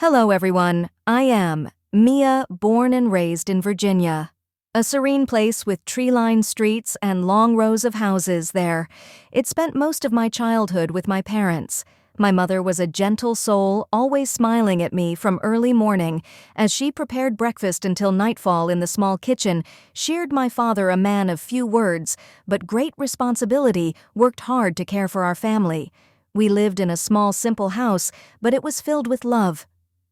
Hello everyone, I am Mia, born and raised in Virginia. A serene place with tree-lined streets and long rows of houses there. It spent most of my childhood with my parents. My mother was a gentle soul, always smiling at me from early morning. As she prepared breakfast until nightfall in the small kitchen, sheared my father, a man of few words, but great responsibility, worked hard to care for our family. We lived in a small, simple house, but it was filled with love.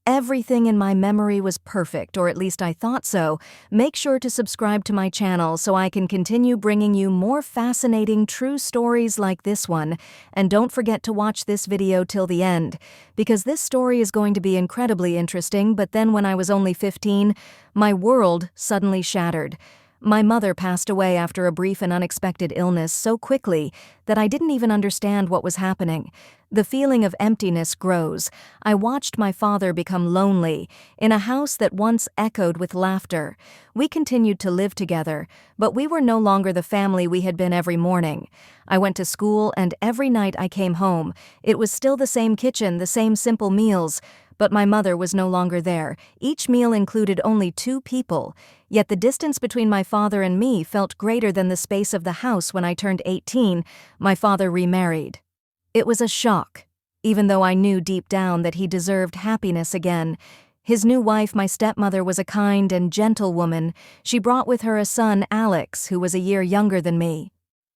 Everything in my memory was perfect, or at least I thought so. Make sure to subscribe to my channel so I can continue bringing you more fascinating true stories like this one. And don't forget to watch this video till the end, because this story is going to be incredibly interesting. But then when I was only 15, my world suddenly shattered. My mother passed away after a brief and unexpected illness so quickly that I didn't even understand what was happening. The feeling of emptiness grows. I watched my father become lonely in a house that once echoed with laughter. We continued to live together, but we were no longer the family we had been every morning. I went to school, and every night I came home, it was still the same kitchen, the same simple meals. But my mother was no longer there. Each meal included only 2 people. Yet the distance between my father and me felt greater than the space of the house. When I turned 18, my father remarried. It was a shock, even though I knew deep down that he deserved happiness again. His new wife, my stepmother, was a kind and gentle woman. She brought with her a son, Alex, who was a year younger than me.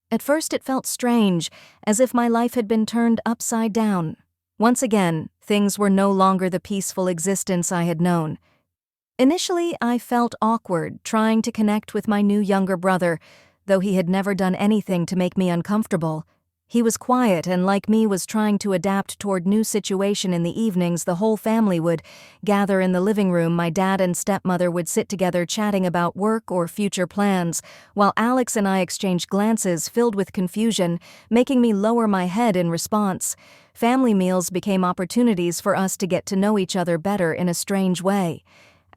At first it felt strange, as if my life had been turned upside down. Once again, things were no longer the peaceful existence I had known. Initially, I felt awkward trying to connect with my new younger brother, though he had never done anything to make me uncomfortable. He was quiet and, like me, was trying to adapt toward new situation. In the evenings, the whole family would gather in the living room. My dad and stepmother would sit together chatting about work or future plans, while Alex and I exchanged glances filled with confusion, making me lower my head in response. Family meals became opportunities for us to get to know each other better in a strange way.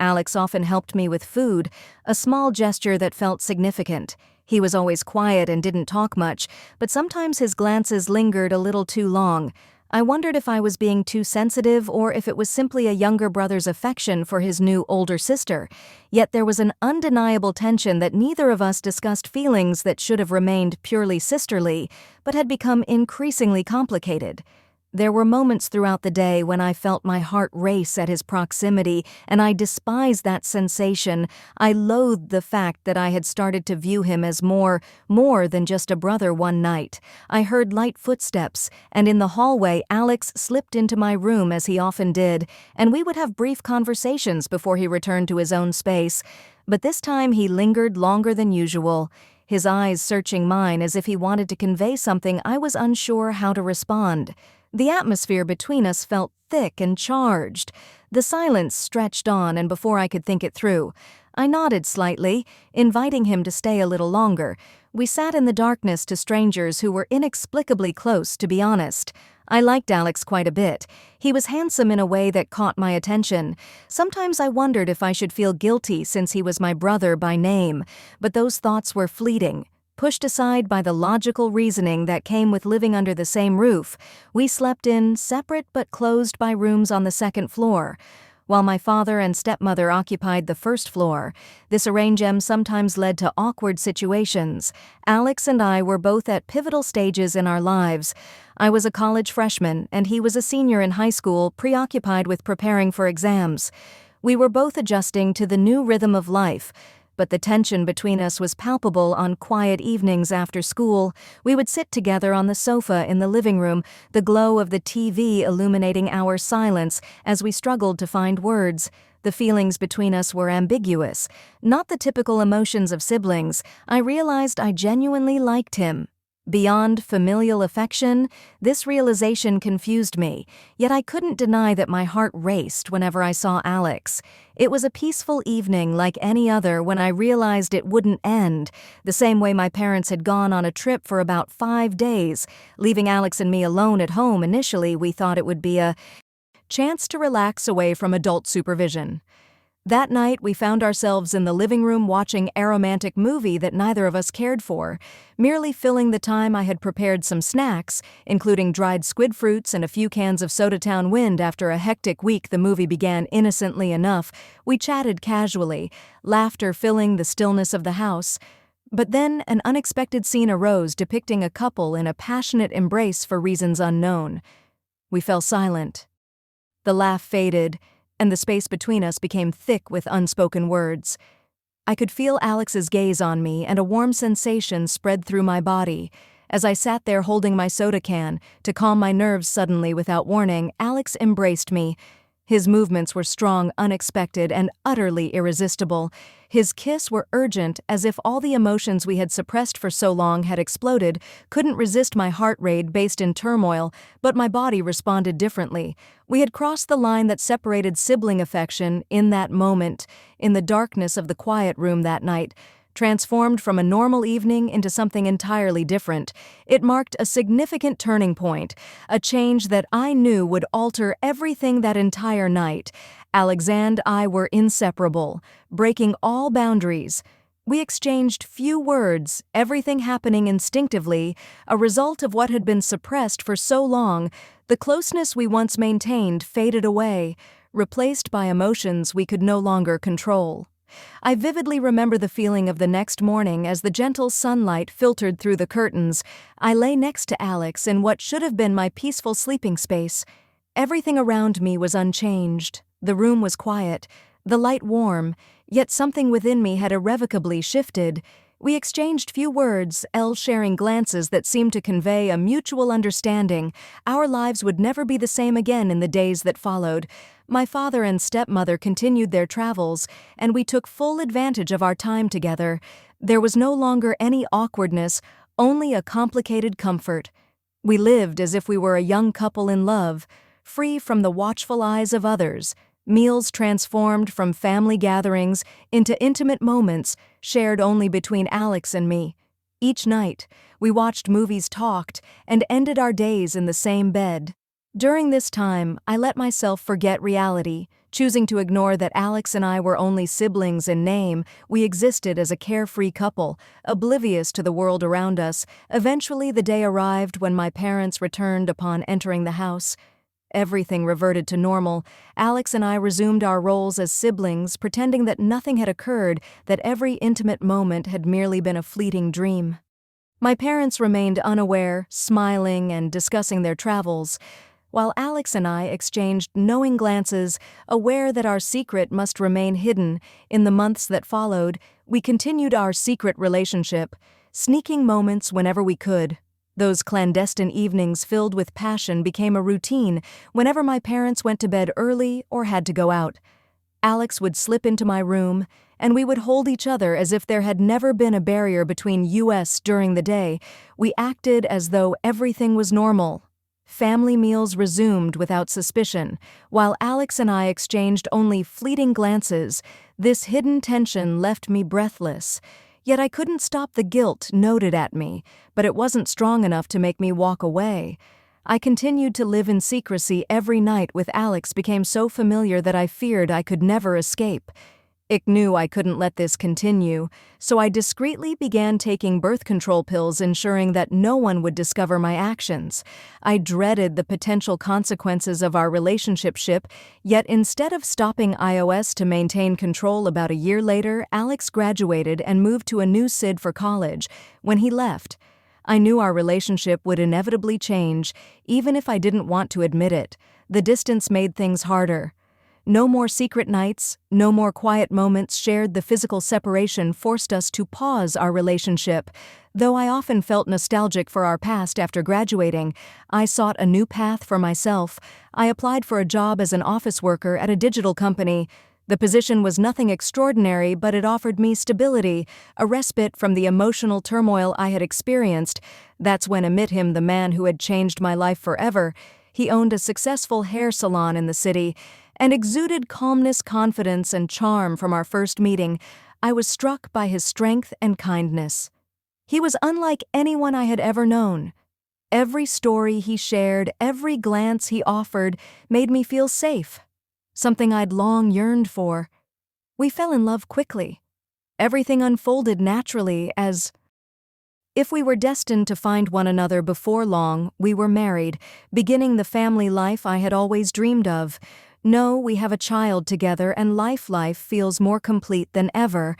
Alex often helped me with food, a small gesture that felt significant. He was always quiet and didn't talk much, but sometimes his glances lingered a little too long. I wondered if I was being too sensitive or if it was simply a younger brother's affection for his new older sister. Yet there was an undeniable tension that neither of us discussed feelings that should have remained purely sisterly, but had become increasingly complicated. There were moments throughout the day when I felt my heart race at his proximity, and I despised that sensation. I loathed the fact that I had started to view him as more than just a brother. One night, I heard light footsteps, and in the hallway, Alex slipped into my room as he often did, and we would have brief conversations before he returned to his own space. But this time he lingered longer than usual, his eyes searching mine as if he wanted to convey something. I was unsure how to respond. The atmosphere between us felt thick and charged. The silence stretched on, and before I could think it through, I nodded slightly, inviting him to stay a little longer. We sat in the darkness to strangers who were inexplicably close. To be honest, I liked Alex quite a bit. He was handsome in a way that caught my attention. Sometimes I wondered if I should feel guilty since he was my brother by name, but those thoughts were fleeting. Pushed aside by the logical reasoning that came with living under the same roof, we slept in separate but closed by rooms on the second floor, while my father and stepmother occupied the first floor. This arrangement sometimes led to awkward situations. Alex and I were both at pivotal stages in our lives. I was a college freshman, and he was a senior in high school, preoccupied with preparing for exams. We were both adjusting to the new rhythm of life, but the tension between us was palpable. On quiet evenings after school, we would sit together on the sofa in the living room, the glow of the TV illuminating our silence as we struggled to find words. The feelings between us were ambiguous, not the typical emotions of siblings. I realized I genuinely liked him. Beyond familial affection, this realization confused me, yet I couldn't deny that my heart raced whenever I saw Alex. It was a peaceful evening like any other when I realized it wouldn't end, the same way my parents had gone on a trip for about 5 days, leaving Alex and me alone at home. Initially, we thought it would be a chance to relax away from adult supervision. That night, we found ourselves in the living room watching a romantic movie that neither of us cared for. Merely filling the time, I had prepared some snacks, including dried squid fruits and a few cans of Sodatown Wind. After a hectic week, the movie began innocently enough. We chatted casually, laughter filling the stillness of the house. But then an unexpected scene arose depicting a couple in a passionate embrace for reasons unknown. We fell silent. The laugh faded, and the space between us became thick with unspoken words. I could feel Alex's gaze on me, and a warm sensation spread through my body. As I sat there holding my soda can, to calm my nerves suddenly without warning, Alex embraced me. His movements were strong, unexpected, and utterly irresistible. His kiss were urgent, as if all the emotions we had suppressed for so long had exploded. Couldn't resist my heart rate based in turmoil, but my body responded differently. We had crossed the line that separated sibling affection in that moment, in the darkness of the quiet room that night. Transformed from a normal evening into something entirely different. It marked a significant turning point, a change that I knew would alter everything that entire night. Alex and I were inseparable, breaking all boundaries. We exchanged few words, everything happening instinctively, a result of what had been suppressed for so long. The closeness we once maintained faded away, replaced by emotions we could no longer control. I vividly remember the feeling of the next morning as the gentle sunlight filtered through the curtains. I lay next to Alex in what should have been my peaceful sleeping space. Everything around me was unchanged. The room was quiet, the light warm, yet something within me had irrevocably shifted. We exchanged few words, sharing glances that seemed to convey a mutual understanding. Our lives would never be the same again in the days that followed. My father and stepmother continued their travels, and we took full advantage of our time together. There was no longer any awkwardness, only a complicated comfort. We lived as if we were a young couple in love, free from the watchful eyes of others. Meals transformed from family gatherings into intimate moments shared only between Alex and me. Each night, we watched movies, talked, and ended our days in the same bed. During this time, I let myself forget reality, choosing to ignore that Alex and I were only siblings in name. We existed as a carefree couple, oblivious to the world around us. Eventually, the day arrived when my parents returned upon entering the house. Everything reverted to normal. Alex and I resumed our roles as siblings, pretending that nothing had occurred, that every intimate moment had merely been a fleeting dream. My parents remained unaware, smiling and discussing their travels, while Alex and I exchanged knowing glances, aware that our secret must remain hidden. In the months that followed, we continued our secret relationship, sneaking moments whenever we could. Those clandestine evenings filled with passion became a routine whenever my parents went to bed early or had to go out. Alex would slip into my room, and we would hold each other as if there had never been a barrier between us during the day. We acted as though everything was normal. Family meals resumed without suspicion, while Alex and I exchanged only fleeting glances. This hidden tension left me breathless. Yet I couldn't stop the guilt gnawed at me, but it wasn't strong enough to make me walk away. I continued to live in secrecy. Every night with Alex became so familiar that I feared I could never escape. I knew I couldn't let this continue, so I discreetly began taking birth control pills, ensuring that no one would discover my actions. I dreaded the potential consequences of our relationship, yet instead of stopping iOS to maintain control, about a year later, Alex graduated and moved to a new city for college. When he left, I knew our relationship would inevitably change, even if I didn't want to admit it. The distance made things harder. No more secret nights, no more quiet moments shared. The physical separation forced us to pause our relationship. Though I often felt nostalgic for our past after graduating, I sought a new path for myself. I applied for a job as an office worker at a digital company. The position was nothing extraordinary, but it offered me stability, a respite from the emotional turmoil I had experienced. That's when I met him, the man who had changed my life forever. He owned a successful hair salon in the city and exuded calmness, confidence, and charm. From our first meeting, I was struck by his strength and kindness. He was unlike anyone I had ever known. Every story he shared, every glance he offered, made me feel safe, something I'd long yearned for. We fell in love quickly. Everything unfolded naturally, as if we were destined to find one another before long. We were married, beginning the family life I had always dreamed of. No, we have a child together, and life feels more complete than ever.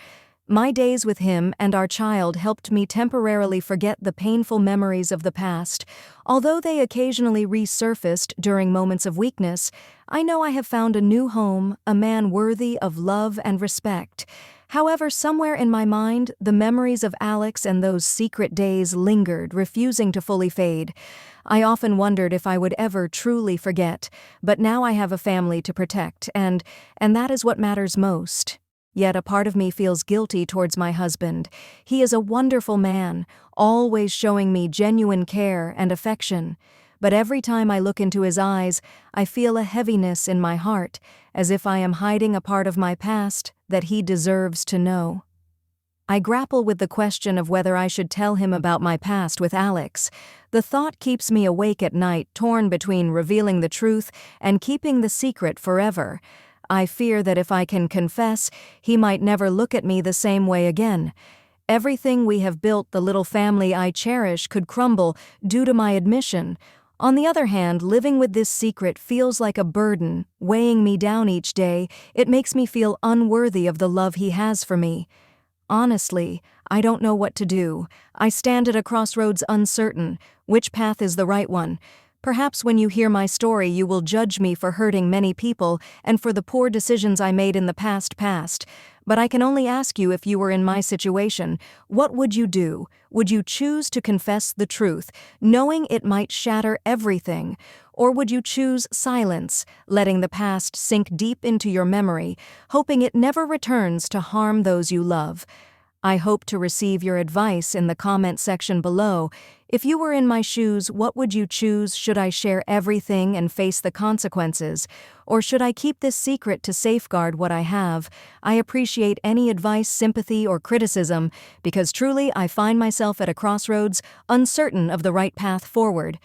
My days with him and our child helped me temporarily forget the painful memories of the past. Although they occasionally resurfaced during moments of weakness, I know I have found a new home, a man worthy of love and respect. However, somewhere in my mind, the memories of Alex and those secret days lingered, refusing to fully fade. I often wondered if I would ever truly forget, but now I have a family to protect, and that is what matters most. Yet a part of me feels guilty towards my husband. He is a wonderful man, always showing me genuine care and affection. But every time I look into his eyes, I feel a heaviness in my heart, as if I am hiding a part of my past that he deserves to know. I grapple with the question of whether I should tell him about my past with Alex. The thought keeps me awake at night, torn between revealing the truth and keeping the secret forever. I fear that if I can confess, he might never look at me the same way again. Everything we have built, the little family I cherish, could crumble due to my admission. On the other hand, living with this secret feels like a burden, weighing me down each day. It makes me feel unworthy of the love he has for me. Honestly, I don't know what to do. I stand at a crossroads, uncertain. Which path is the right one? Perhaps when you hear my story, you will judge me for hurting many people and for the poor decisions I made in the past. But I can only ask you, if you were in my situation, what would you do? Would you choose to confess the truth, knowing it might shatter everything? Or would you choose silence, letting the past sink deep into your memory, hoping it never returns to harm those you love? I hope to receive your advice in the comment section below. If you were in my shoes, what would you choose? Should I share everything and face the consequences? Or should I keep this secret to safeguard what I have? I appreciate any advice, sympathy, or criticism, because truly I find myself at a crossroads, uncertain of the right path forward.